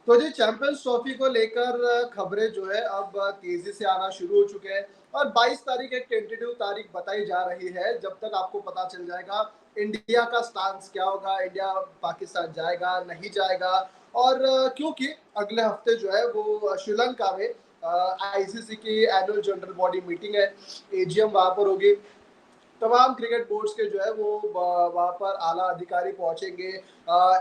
तो जी champions trophy को लेकर खबरें जो है अब तेजी से आना शुरू हो चुके हैं और 22 तारीख एक टेंटेटिव तारीख बताई जा रही है। जब तक आपको पता चल जाएगा इंडिया का स्टांस क्या होगा, इंडिया पाकिस्तान जाएगा नहीं जाएगा। और क्योंकि अगले हफ्ते जो है वो श्रीलंका में आईसीसी की एनुअल जनरल बॉडी मीटिंग है, एजीएम वहां पर होगी। तमाम क्रिकेट बोर्ड्स के जो है वो वहाँ पर आला अधिकारी पहुंचेंगे।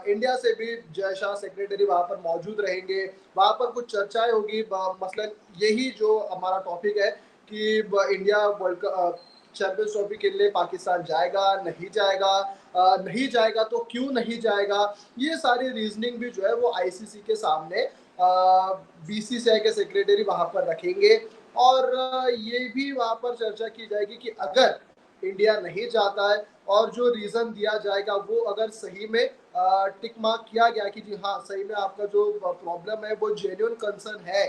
इंडिया से भी जय शाह सेक्रेटरी वहाँ पर मौजूद रहेंगे। वहाँ पर कुछ चर्चाएं होगी, मसलन यही जो हमारा टॉपिक है कि इंडिया वर्ल्ड चैंपियंस ट्रॉफी के लिए पाकिस्तान जाएगा नहीं जाएगा, नहीं जाएगा तो क्यों नहीं जाएगा। ये सारी रीजनिंग भी जो है वो आईसीसी के सामने बीसीसीआई के सेक्रेटरी वहाँ पर रखेंगे। और ये भी वहाँ पर चर्चा की जाएगी कि अगर इंडिया नहीं जाता है और जो रीजन दिया जाएगा वो अगर सही में टिक मार्क किया गया कि जी हाँ सही में आपका जो प्रॉब्लम है वो जेन्युइन कंसर्न है,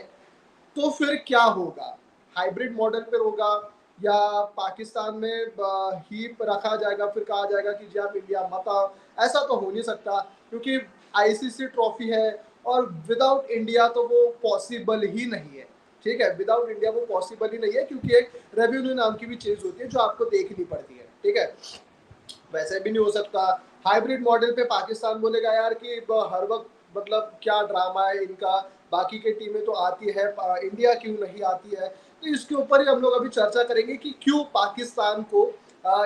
तो फिर क्या होगा। हाइब्रिड मॉडल पे होगा या पाकिस्तान में ही रखा जाएगा, फिर कहा जाएगा कि जी आप इंडिया मत आओ। ऐसा तो हो नहीं सकता क्योंकि आईसीसी ट्रॉफी है और विदाउट इंडिया तो वो पॉसिबल ही नहीं है। ठीक है, विदाउट इंडिया वो पॉसिबल ही नहीं है क्योंकि एक रेवेन्यू नाम की भी चीज होती है जो आपको देखनी पड़ती है। ठीक है, वैसे भी नहीं हो सकता। हाइब्रिड मॉडल पे पाकिस्तान बोलेगा यार कि हर वक्त मतलब क्या ड्रामा है इनका, बाकी के टीमें तो आती है, इंडिया क्यों नहीं आती है। तो इसके ऊपर ही हम लोग अभी चर्चा करेंगे कि क्यों पाकिस्तान को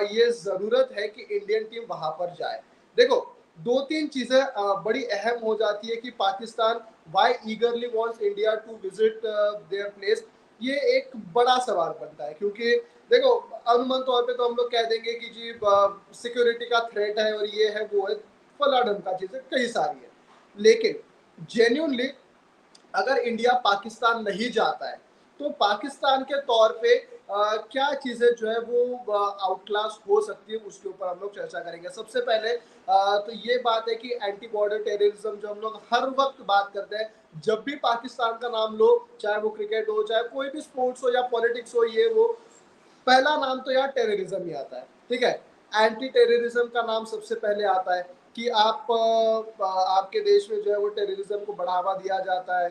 ये जरूरत है कि इंडियन टीम वहां पर जाए। देखो, दो तीन चीजें बड़ी अहम हो जाती है कि Pakistan why eagerly wants India to visit their place. ये एक बड़ा सवाल बनता है क्योंकि देखो, अनुमान तौर पे तो हम लोग कह देंगे कि जी सिक्योरिटी का थ्रेट है और ये है वो है, फला ढमका चीजें कई सारी है। लेकिन जेन्यूनली अगर इंडिया पाकिस्तान नहीं जाता है तो पाकिस्तान के तौर पे क्या चीजें जो है वो आउटक्लास हो सकती है, उसके ऊपर हम लोग चर्चा करेंगे। सबसे पहले तो ये बात है कि एंटी बॉर्डर टेररिज्म जो हम लोग हर वक्त बात करते हैं, जब भी पाकिस्तान का नाम लो, चाहे वो क्रिकेट हो चाहे कोई भी स्पोर्ट्स हो या पॉलिटिक्स हो, ये वो पहला नाम तो यार टेररिज्म ही आता है। ठीक है, एंटी टेररिज्म का नाम सबसे पहले आता है कि आप आपके देश में जो है वो टेररिज्म को बढ़ावा दिया जाता है।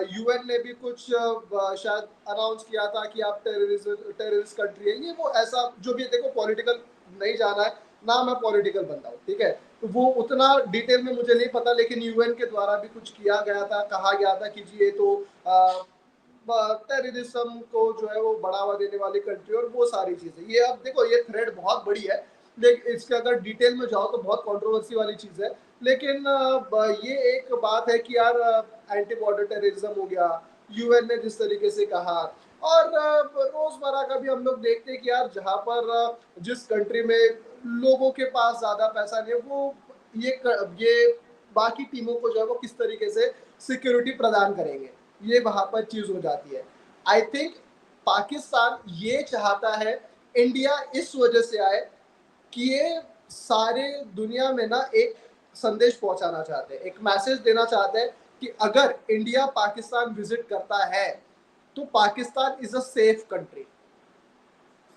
यूएन ने भी कुछ शायद अनाउंस किया था कि आप टेररिस्ट कंट्री है, ये वो ऐसा जो भी। देखो, पॉलिटिकल नहीं जाना है ना, मैं पॉलिटिकल बंदा हूँ, ठीक है, तो वो उतना डिटेल में मुझे नहीं पता, लेकिन यूएन के द्वारा भी कुछ किया गया था, कहा गया था कि जी ये तो टेररिज्म को जो है वो बढ़ावा देने वाली कंट्री और वो सारी चीजें। ये अब देखो, ये थ्रेड बहुत बड़ी है, लेकिन इसके अगर डिटेल में जाओ तो बहुत कंट्रोवर्सी वाली चीज है। लेकिन ये एक बात है कि यार एंटी बॉर्डर टेररिज्म हो गया, यूएन ने जिस तरीके से कहा। और रोजमर्रा का भी हम लोग देखते हैं कि यार जहाँ पर जिस कंट्री में लोगों के पास ज्यादा पैसा नहीं है, वो ये बाकी टीमों को जो है वो किस तरीके से सिक्योरिटी प्रदान करेंगे, ये वहां पर चीज हो जाती है। आई थिंक पाकिस्तान ये चाहता है इंडिया इस वजह से आए कि ये सारे दुनिया में ना एक संदेश पहुंचाना चाहते हैं, एक मैसेज देना चाहते हैं कि अगर इंडिया पाकिस्तान विजिट करता है तो Pakistan is a safe country.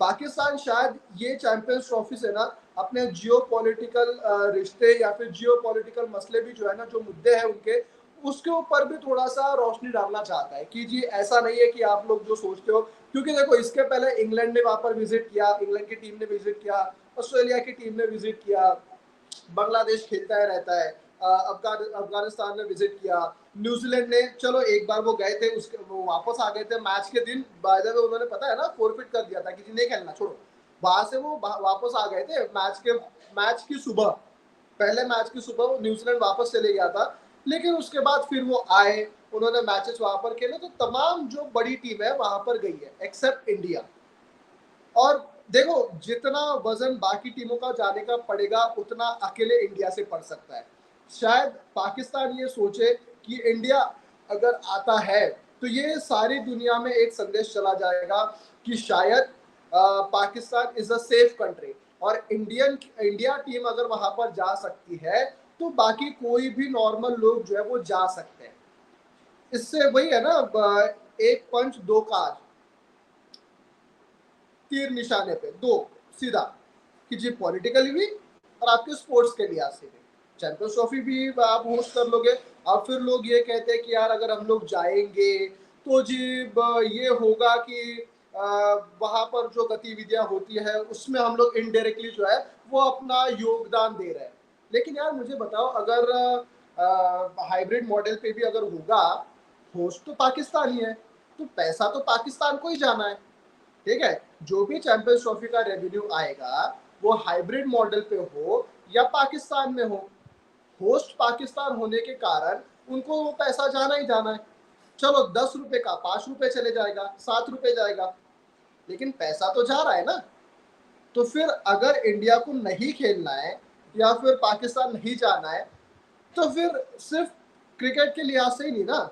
Pakistan शायद ये चैंपियंस ट्रॉफी से ना अपने जियो पॉलिटिकल रिश्ते या फिर जियो पॉलिटिकल मसले भी जो है ना, जो मुद्दे हैं उनके, उसके ऊपर भी थोड़ा सा रोशनी डालना चाहता है कि जी ऐसा नहीं है कि आप लोग जो सोचते हो। क्योंकि देखो, इसके पहले इंग्लैंड ने वहां पर विजिट किया, इंग्लैंड की टीम ने विजिट किया, ऑस्ट्रेलिया की टीम ने विजिट किया, बांग्लादेश खेलता है रहता है, अफगानिस्तान ने विजिट किया, न्यूजीलैंड ने चलो एक बार वो गए थे, उसके वो वापस आ गए थे मैच के दिन, बाय द वे उन्होंने पता है ना फोरफिट कर दिया था कि जी नहीं खेलना, छोड़ो। वहां से वो वापस आ गए थे मैच की सुबह, पहले मैच की सुबह वो न्यूजीलैंड वापस चले गया था। लेकिन उसके बाद फिर वो आए, उन्होंने मैचेस वहां पर खेले, तो तमाम जो बड़ी टीम है वहां पर गई है एक्सेप्ट इंडिया। और देखो, जितना वजन बाकी टीमों का जाने का पड़ेगा उतना अकेले इंडिया से पड़ सकता है। शायद पाकिस्तान ये सोचे कि इंडिया अगर आता है तो ये सारी दुनिया में एक संदेश चला जाएगा कि शायद Pakistan is a safe country, और इंडिया टीम अगर वहां पर जा सकती है तो बाकी कोई भी नॉर्मल लोग जो है वो जा सकते हैं। इससे वही है ना, एक पंच दो काज, तीर निशाने पे दो सीधा, कि जी पॉलिटिकली भी और आपके स्पोर्ट्स के लिहाज से भी। चैंपियंस ट्रॉफी भी आप होस्ट कर लोगे। अब फिर लोग ये कहते हैं कि यार अगर हम लोग जाएंगे तो जी ये होगा कि वहां पर जो गतिविधियां होती है उसमें हम लोग इनडायरेक्टली जो है वो अपना योगदान दे रहे हैं। लेकिन यार मुझे बताओ, अगर हाइब्रिड मॉडल पे भी अगर होगा, होस्ट तो पाकिस्तान ही है, तो पैसा तो पाकिस्तान को ही जाना है। ठीक है, जो भी चैंपियंस ट्रॉफी का रेवेन्यू आएगा वो हाइब्रिड मॉडल पे हो या पाकिस्तान में हो, होस्ट पाकिस्तान होने के कारण उनको वो पैसा जाना ही जाना है। चलो 10 रुपए का 5 रुपए चले जाएगा, 7 रुपए जाएगा, लेकिन पैसा तो जा रहा है ना। तो फिर अगर इंडिया को नहीं खेलना है या फिर पाकिस्तान नहीं जाना है, तो फिर सिर्फ क्रिकेट के लिहाज से ही नहीं ना,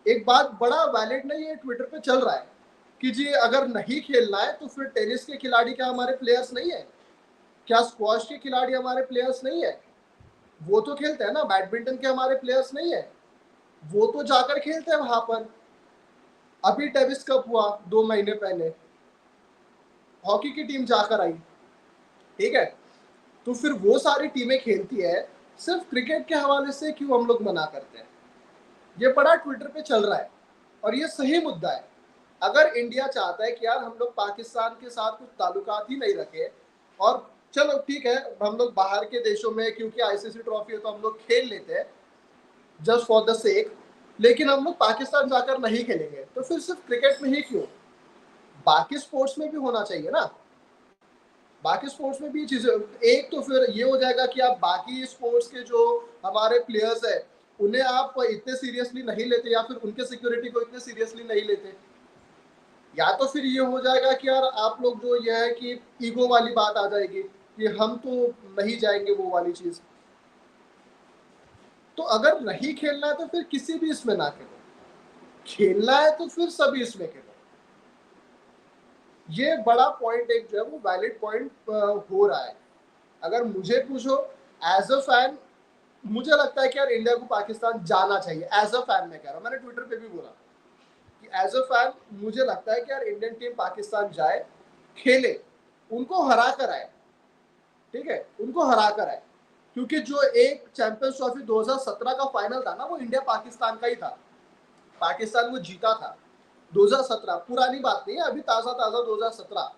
एक बात बड़ा वैलिड नहीं है, ट्विटर पे चल रहा है कि जी अगर नहीं खेलना है तो फिर टेनिस के खिलाड़ी क्या हमारे प्लेयर्स नहीं है? क्या स्क्वॉश के खिलाड़ी हमारे प्लेयर्स नहीं है? वो तो खेलते हैं ना। बैडमिंटन के हमारे प्लेयर्स नहीं है? वो तो जाकर खेलते हैं वहां पर। अभी टेनिस कप हुआ 2 महीने पहले, हॉकी की टीम जाकर आई। ठीक है, तो फिर वो सारी टीमें खेलती है, सिर्फ क्रिकेट के हवाले से क्यों हम लोग मना करते हैं? ये बड़ा ट्विटर पे चल रहा है और ये सही मुद्दा है। अगर इंडिया चाहता है कि यार हम लोग पाकिस्तान के साथ कुछ ताल्लुकात ही नहीं रखे, और चलो ठीक है हम लोग बाहर के देशों में क्योंकि आईसीसी ट्रॉफी है तो हम लोग खेल लेते हैं जस्ट फॉर द सेक, लेकिन हम लोग पाकिस्तान जाकर नहीं खेलेंगे, तो फिर सिर्फ क्रिकेट में ही क्यों? बाकी स्पोर्ट्स में भी होना चाहिए ना। बाकी स्पोर्ट्स में भी चीजें, एक तो फिर ये हो जाएगा कि आप बाकी स्पोर्ट्स के जो हमारे प्लेयर्स है उन्हें आप इतने सीरियसली नहीं लेते या फिर उनके सिक्योरिटी को इतने सीरियसली नहीं लेते, या तो फिर ये हो जाएगा कि यार आप लोग जो ये है कि ईगो वाली बात आ जाएगी कि हम तो नहीं जाएंगे वो वाली चीज। तो अगर नहीं खेलना है तो फिर किसी भी इसमें ना खेलो, खेलना है तो फिर सभी इसमें खेलो। ये बड़ा पॉइंट एक जो है वो वैलिड पॉइंट हो रहा है। अगर मुझे पूछो एज अ फैन, मुझे लगता है कि यार इंडिया को पाकिस्तान जाना चाहिए। एज अ फैन मैं कह रहा हूँ, मैंने ट्विटर पे भी बोला कि एज अ फैन मुझे लगता है कि यार इंडियन टीम पाकिस्तान जाए, खेले, उनको हरा कर आए। ठीक है, उनको हरा कर आए, क्योंकि जो एक चैंपियंस ट्रॉफी 2017 का फाइनल था ना वो इंडिया पाकिस्तान का ही था। पाकिस्तान वो जीता था 2017, पुरानी बात नहीं है, अभी ताजा ताजा 2017।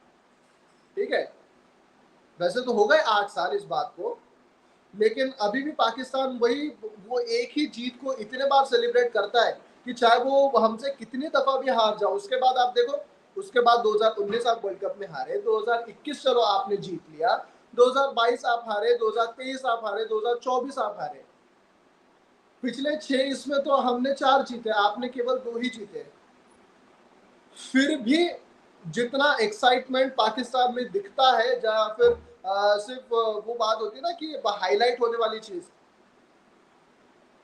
ठीक है, वैसे तो हो गए 8 साल इस बात को, लेकिन अभी भी पाकिस्तान वही, वो एक ही जीत को इतने बार सेलिब्रेट करता है कि चाहे वो हमसे कितनी दफा भी हार जाओ। उसके बाद आप देखो, उसके बाद 2019 आप वर्ल्ड कप में हारे, 2021 चलो आपने जीत लिया, 2022 आप हारे, 2023 आप हारे, 2024 आप हारे, पिछले 6 इसमें तो हमने 4 जीते, आपने केवल 2 ही जीते। फिर भी जितना एक्साइटमेंट पाकिस्तान में दिखता है, जहाँ फिर सिर्फ वो बात होती है ना कि हाईलाइट होने वाली चीज,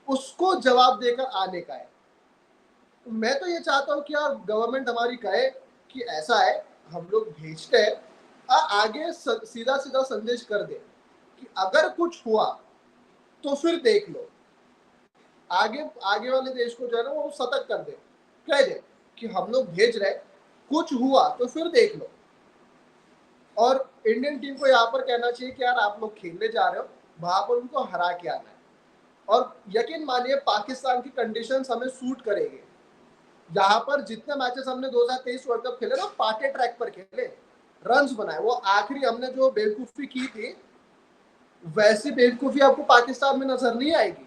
उसको जवाब देकर आने का है। तो मैं तो ये चाहता हूँ कि यार गवर्नमेंट हमारी कहे कि ऐसा है, हम लोग भेजते हैं, आगे सीधा सीधा संदेश कर दे कि अगर कुछ हुआ तो फिर देख लो। आगे आगे वाले देश को जो है ना वो सतर्क कर दे, कह दे कि हम लोग भेज रहे, कुछ हुआ तो फिर देख लो। और इंडियन टीम को यहाँ पर कहना चाहिए कि यार आप लोग खेलने जा रहे हो, वहां पर उनको हरा के आना है। और यकीन मानिए पाकिस्तान की कंडीशंस हमें सूट करेंगे। यहाँ पर जितने मैचेस हमने 2023 वर्ल्ड कप खेले ना, पाटे ट्रैक पर खेले, रन्स बनाए, वो आखिरी हमने जो बेवकूफी की थी वैसी बेवकूफी आपको पाकिस्तान में नजर नहीं आएगी।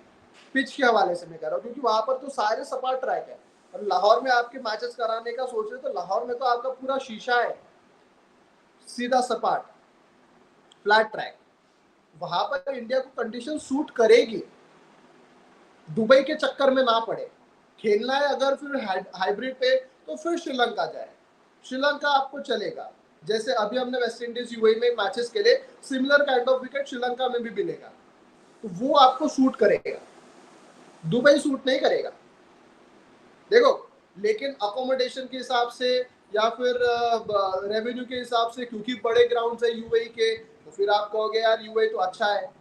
पिच के हवाले से मैं कह रहा हूँ, क्योंकि वहां पर तो सारे सपाट ट्रैक है। और लाहौर में आपके मैचेस कराने का सोच रहे तो लाहौर में तो आपका पूरा शीशा है, सीधा सपाट फ्लैट ट्रैक। वहां पर इंडिया को कंडीशन सूट करेगी, दुबई के चक्कर में ना पड़े। खेलना है अगर फिर हाइब्रिड पे तो फिर श्रीलंका जाए, श्रीलंका आपको चलेगा। जैसे अभी हमने वेस्ट इंडीज यूएई में मैचेस खेले, similar kind of wicket Sri Lanka में भी मिलेगा, तो वो आपको सूट करेगा, दुबई सूट नहीं करेगा। देखो, लेकिन अकोमोडेशन के हिसाब से या फिर रेवेन्यू के हिसाब से, क्योंकि बड़े ग्राउंड है यूएई के, तो फिर आप कहोगे यार यूएई तो अच्छा है।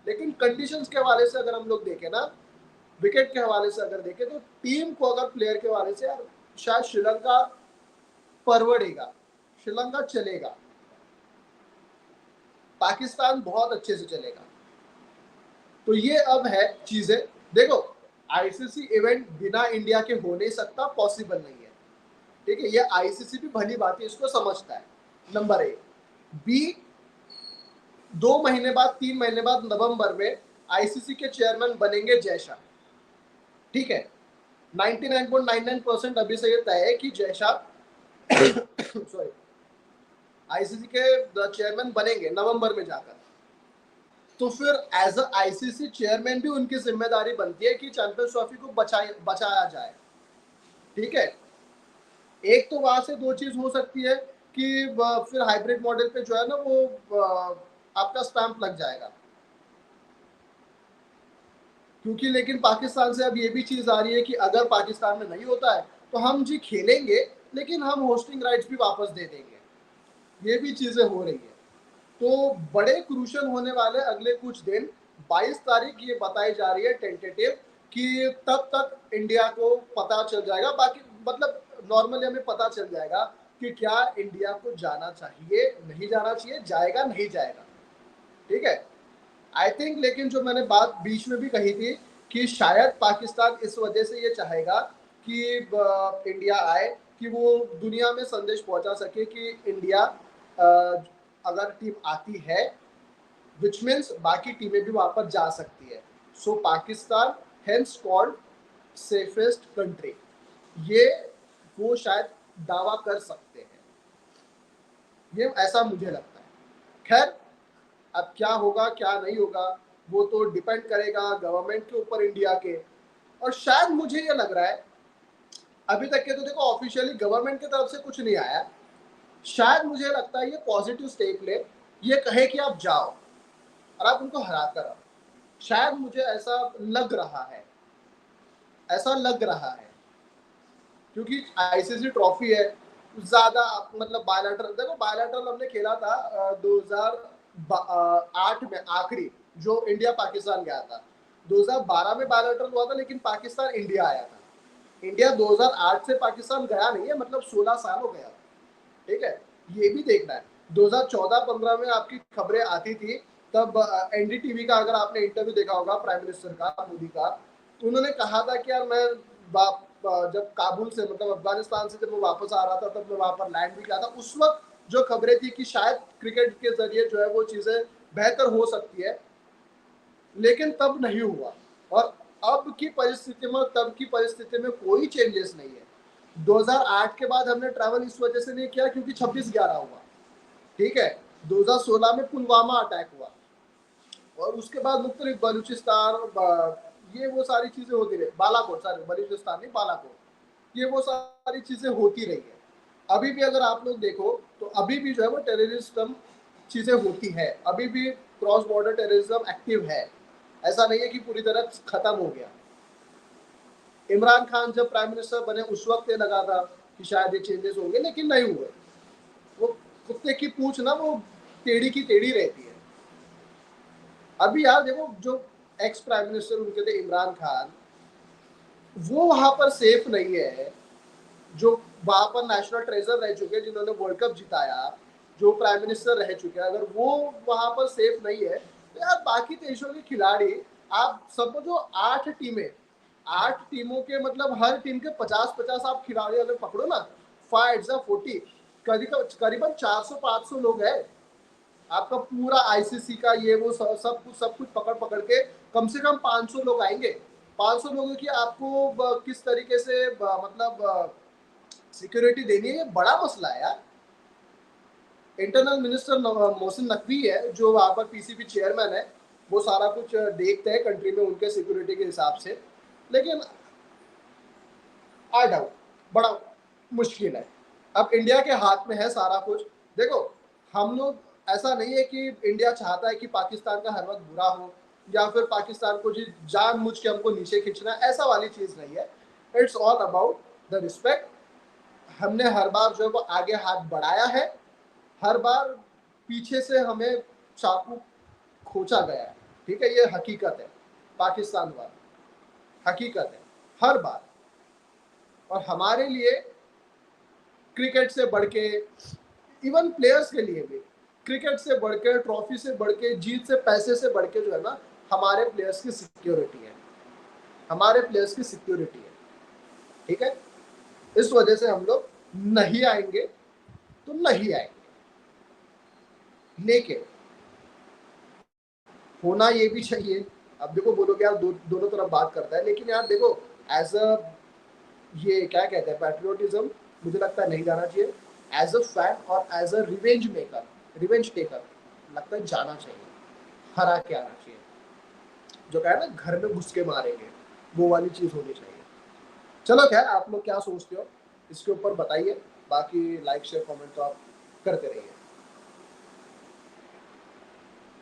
लेकिन कंडीशंस के हवाले से अगर हम लोग देखें ना, विकेट के हवाले से अगर देखें, तो टीम को अगर प्लेयर के हवाले से यार शायद श्रीलंका परवड़ेगा, श्रीलंका चलेगा, पाकिस्तान बहुत अच्छे से चलेगा। तो ये अब है चीजें। देखो, आईसीसी इवेंट बिना इंडिया के हो नहीं सकता, पॉसिबल नहीं है, ठीक है। ये आईसीसी भी भली बात है, इसको समझता है, नंबर एक। बी, 2 महीने बाद, 3 महीने बाद, नवंबर में आईसीसी के चेयरमैन बनेंगे जय शाह, ठीक है। 99.99% अभी से ये तय है कि जय शाह सॉरी आईसीसी के चेयरमैन बनेंगे नवंबर में जाकर। तो फिर एज अ आईसीसी चेयरमैन भी उनकी जिम्मेदारी बनती है कि चैंपियंस ट्रॉफी को बचाया जाए, ठीक है। एक तो वहां से दो चीज हो सकती है कि फिर हाइब्रिड मॉडल पे जो है ना वो आपका स्टैंप लग जाएगा, क्योंकि लेकिन पाकिस्तान से अब ये भी चीज आ रही है कि अगर पाकिस्तान में नहीं होता है तो हम जी खेलेंगे, लेकिन हम होस्टिंग राइट्स भी वापस दे देंगे। ये भी चीजें हो रही है। तो बड़े क्रूशल होने वाले अगले कुछ दिन। 22 तारीख ये बताई जा रही है टेंटेटिव कि तब तक इंडिया को पता चल जाएगा, बाकी मतलब नॉर्मली हमें पता चल जाएगा कि क्या इंडिया को जाना चाहिए, नहीं जाना चाहिए, जाएगा नहीं जाएगा, ठीक है। आई थिंक, लेकिन जो मैंने बात बीच में भी कही थी कि शायद पाकिस्तान इस वजह से ये चाहेगा कि इंडिया आए, कि वो दुनिया में संदेश पहुंचा सके कि इंडिया अगर टीम आती है, विच मीन्स बाकी टीमें भी वहां पर जा सकती है। So Pakistan hence called safest country, ये वो शायद दावा कर सकते हैं, ये ऐसा मुझे लगता है। खैर, अब क्या होगा क्या नहीं होगा वो तो डिपेंड करेगा गवर्नमेंट के ऊपर, इंडिया के। और शायद मुझे ये लग रहा है, अभी तक के तो देखो ऑफिशियली गवर्नमेंट की तरफ से कुछ नहीं आया, शायद मुझे लगता है ये पॉजिटिव स्टेप ले, ये कहे कि आप जाओ और आप उनको हरा कर आओ। शायद मुझे ऐसा लग रहा है, ऐसा लग रहा है, क्योंकि आईसीसी ट्रॉफी है, ज्यादा मतलब बायलैटरल, देखो बायलैटरल हमने खेला था 2008 में आखिरी, जो इंडिया पाकिस्तान गया था। 2012 में बायलैटरल हुआ था, लेकिन पाकिस्तान इंडिया आया था। इंडिया 2008 से पाकिस्तान गया नहीं है, मतलब 16 साल हो गया, ठीक है। ये भी देखना है। 2014-15 में आपकी खबरें आती थी, तब एनडीटीवी का अगर आपने इंटरव्यू देखा होगा प्राइम मिनिस्टर का, मोदी का, तो उन्होंने कहा था कि यार मैं जब काबुल से, मतलब अफगानिस्तान से जब मैं वापस आ रहा था, तब मैं वहां पर लैंड भी किया था। उस वक्त जो खबरें थी कि शायद क्रिकेट के जरिए जो है वो चीजें बेहतर हो सकती है, लेकिन तब नहीं हुआ। और अब की परिस्थिति में, तब की परिस्थिति में कोई चेंजेस नहीं है। 2008 के बाद हमने ट्रैवल इस वजह से नहीं किया क्योंकि 26/11 हुआ, ठीक है। 2016 में पुलवामा अटैक हुआ, और उसके बाद मुख्तलिफ बलूचिस्तान, ये वो सारी चीजें होती रही, बालाकोट, सॉरी बलूचिस्तान नहीं, बालाकोट, ये वो सारी चीजें होती रही है। अभी भी अगर आप लोग देखो तो अभी भी जो है वो टेररिज्म चीजें होती है, अभी भी क्रॉस बॉर्डर टेररिज्म एक्टिव है, ऐसा नहीं है कि पूरी तरह खत्म हो गया। इमरान खान जब प्राइम मिनिस्टर बने उस वक्त ये लगा था कि शायद ये चेंजेस होंगे, लेकिन नहीं हुए। वो कुत्ते की पूंछ ना वो टेढ़ी की टेढ़ी रहती है। अभी यार देखो, जो एक्स प्राइम मिनिस्टर उनके थे इमरान खान, वो वहां पर सेफ नहीं है। जो वहां पर नेशनल ट्रेजर रह चुके, जिन्होंने वर्ल्ड कप जिताया, जो प्राइम मिनिस्टर रह चुके हैं, अगर वो वहां पर सेफ नहीं है तो यार बाकी देशों के खिलाड़ी, आप समझो 8 टीमें, 8 टीमों के मतलब हर टीम के 50-50 आप खिलाड़ी अगर पकड़ो ना, 5 40 करीबन 400-500 लोग हैं। आपका पूरा आईसीसी का ये वो सब कुछ पकड़ पकड़ के कम से कम 500 लोग आएंगे। 500 लोगों की आपको किस तरीके से मतलब सिक्योरिटी देनी है, ये बड़ा मसला है यार। इंटरनल मिनिस्टर मोहसिन नकवी है जो वहां पर पीसीबी चेयरमैन है, वो सारा कुछ देखते हैं कंट्री में उनके सिक्योरिटी के हिसाब से, लेकिन आई डाउट, बड़ा मुश्किल है। अब इंडिया के हाथ में है सारा कुछ। देखो, हम लोग, ऐसा नहीं है कि इंडिया चाहता है कि पाकिस्तान का हर वक्त बुरा हो, या फिर पाकिस्तान को जी जानबूझ के हमको नीचे खींचना, ऐसा वाली चीज नहीं है। It's all about the respect. हमने हर बार जो है वो आगे हाथ बढ़ाया है, हर बार पीछे से हमें चाकू खोचा गया है, ठीक है, ये हकीकत है। पाकिस्तान वाला हकीकत है हर बार। और हमारे लिए क्रिकेट से बढ़ के, इवन प्लेयर्स के लिए भी, क्रिकेट से बढ़ के, ट्रॉफी से बढ़ के, जीत से, पैसे से बढ़ के जो है ना, हमारे प्लेयर्स की सिक्योरिटी है, हमारे प्लेयर्स की सिक्योरिटी है, ठीक है। इस वजह से हम लोग नहीं आएंगे तो नहीं आएंगे, लेकिन होना ये भी चाहिए। अब देखो बोलोगे यार दोनों तरफ बात करता है, लेकिन यार देखो एज अ, ये क्या कहते हैं, पैट्रियोटिज्म, मुझे लगता है नहीं जाना चाहिए। एज अ फैन और as a revenge maker, revenge taker, लगता है जाना चाहिए, हरा के आना चाहिए। जो क्या है ना, घर में घुस के मारेंगे, वो वाली चीज होनी चाहिए। चलो खैर, आप लोग क्या सोचते हो इसके ऊपर बताइए। बाकी लाइक शेयर कमेंट तो आप करते रहिए।